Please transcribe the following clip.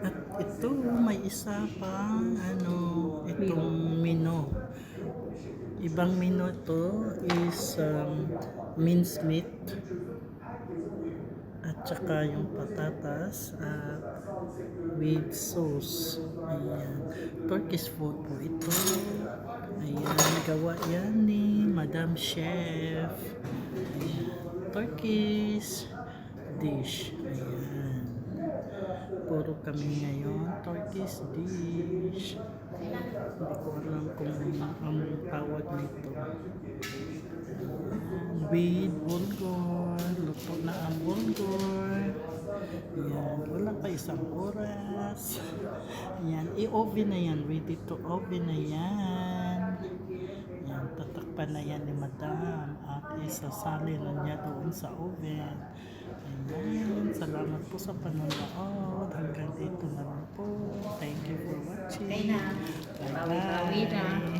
At ito, may isa pang itong menu. Ibang menu to is minced meat at saka yung patatas at with sauce. Ayan. Turkish food po ito. Ayan, gawa yan ni Madam Chef. Ayan. Turkish dish. Ayan. Puro kami ngayon Turkish dish. Hindi ko alam kung ang tawag nito. With bulgur. Luto na ang bulgur. Ayan. Wala pa isang oras. Ayan. I-oven na yan. Ready to oven na yan. Ayan. Tatakpan na yan ni Madam. At isasali na niya doon sa oven. Ayan. Salamat po sa panonood. Hanggang dito na lang po. Thank you for watching. Okay na. Bawi-bawi na. Bye-bye.